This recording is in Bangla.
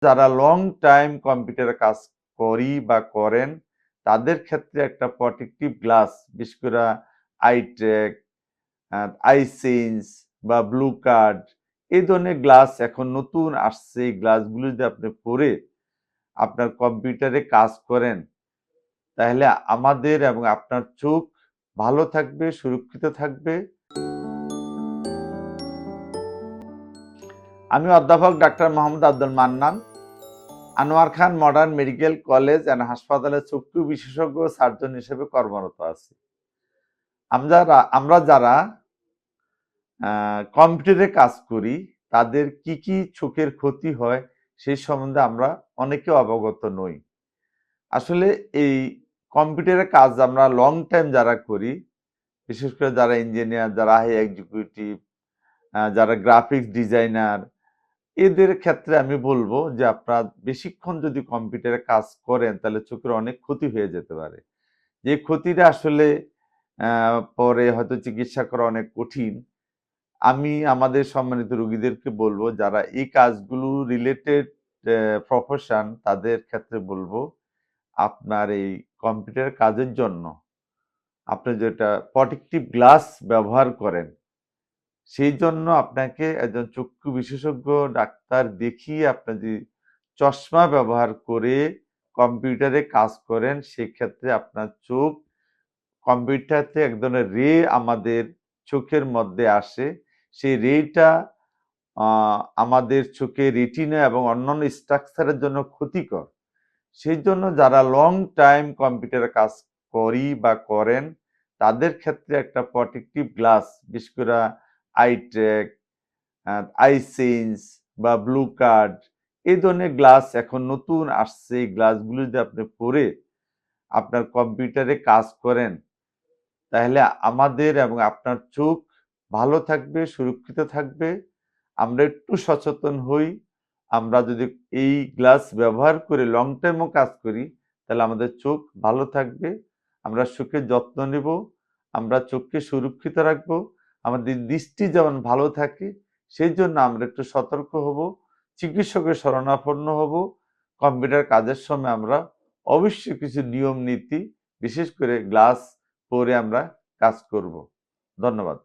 যারা লং টাইম কম্পিউটারে কাজ করি বা করেন তাদের ক্ষেত্রে একটা প্রটেক্টিভ গ্লাস, বিশেষ করে আইট্রেক, আইসেন্স বা ব্লু কার্ড, এই ধরনের গ্লাস এখন নতুন আসছে। এই গ্লাসগুলো যদি আপনি পরে আপনার কম্পিউটারে কাজ করেন তাহলে আমাদের এবং আপনার চোখ ভালো থাকবে, সুরক্ষিত থাকবে। আমি অধ্যাপক doctor Mohammad Abdul Mannan, Anwar Khan modern medical college and হাসপাতালে চক্ষু বিশেষজ্ঞ সার্জন হিসেবে কর্মরত আছি। আমরা যারা কম্পিউটারে কাজ করি তাদের কি কি চোখের ক্ষতি হয় সেই সম্বন্ধে আমরা অনেকে অবগত নই। আসলে এই কম্পিউটারের কাজ আমরা লং টাইম যারা করি, বিশেষ করে যারা ইঞ্জিনিয়ার, যারা হাই এক্সিকিউটিভ, যারা গ্রাফিক্স ডিজাইনার, এদের ক্ষেত্রে আমি বলবো যে আপনারা বেশিক্ষণ যদি কম্পিউটারে কাজ করেন তাহলে চোখের অনেক ক্ষতি হয়ে যেতে পারে। যে ক্ষতিটা আসলে পরে হয়তো চিকিৎসা করা অনেক কঠিন। আমি আমাদের সম্মানিত রোগীদেরকে বলবো যারা এই কাজগুলো রিলেটেড প্রফেশন, তাদের ক্ষেত্রে বলবো আপনার এই কম্পিউটার কাজের জন্য আপনি যেটা প্রটেক্টিভ গ্লাস ব্যবহার করেন সেই জন্য আপনাকে একজন চক্ষু বিশেষজ্ঞ ডাক্তার দেখিয়ে আপনি যদি চশমা ব্যবহার করে কম্পিউটারে কাজ করেন সেক্ষেত্রে আপনার চোখ, কম্পিউটারতে এক ধরনের রে আমাদের চোখের মধ্যে আসে, সেই রেটা আমাদের চোখে রেটিনা এবং অন্যান্য স্ট্রাকচারের জন্য ক্ষতিকর। সেই জন্য যারা লং টাইম কম্পিউটারে কাজ করি বা করেন তাদের ক্ষেত্রে একটা প্রটেক্টিভ গ্লাস, বিশেষ করে আইট্রেক, আইসেন্স বা ব্লু কার্ড, এই ধরনের গ্লাস এখন নতুন আসছে। এই গ্লাসগুলো যদি আপনি পরে আপনার কম্পিউটারে কাজ করেন তাহলে আমাদের এবং আপনার চোখ ভালো থাকবে, সুরক্ষিত থাকবে। আমরা একটু সচেতন হই। আমরা যদি এই গ্লাস ব্যবহার করে লং টাইমও কাজ করি তাহলে আমাদের চোখ ভালো থাকবে। আমরা চোখের যত্ন নেব, আমরা চোখকে সুরক্ষিত রাখবো, আমাদের দৃষ্টি যেমন ভালো থাকে সেই জন্য আমরা একটু সতর্ক হব, চিকিৎসকের শরণাপন্ন হব। কম্পিউটার কাজের সময় আমরা অবশ্যই কিছু নিয়ম নীতি, বিশেষ করে গ্লাস পরে আমরা কাজ করব। ধন্যবাদ।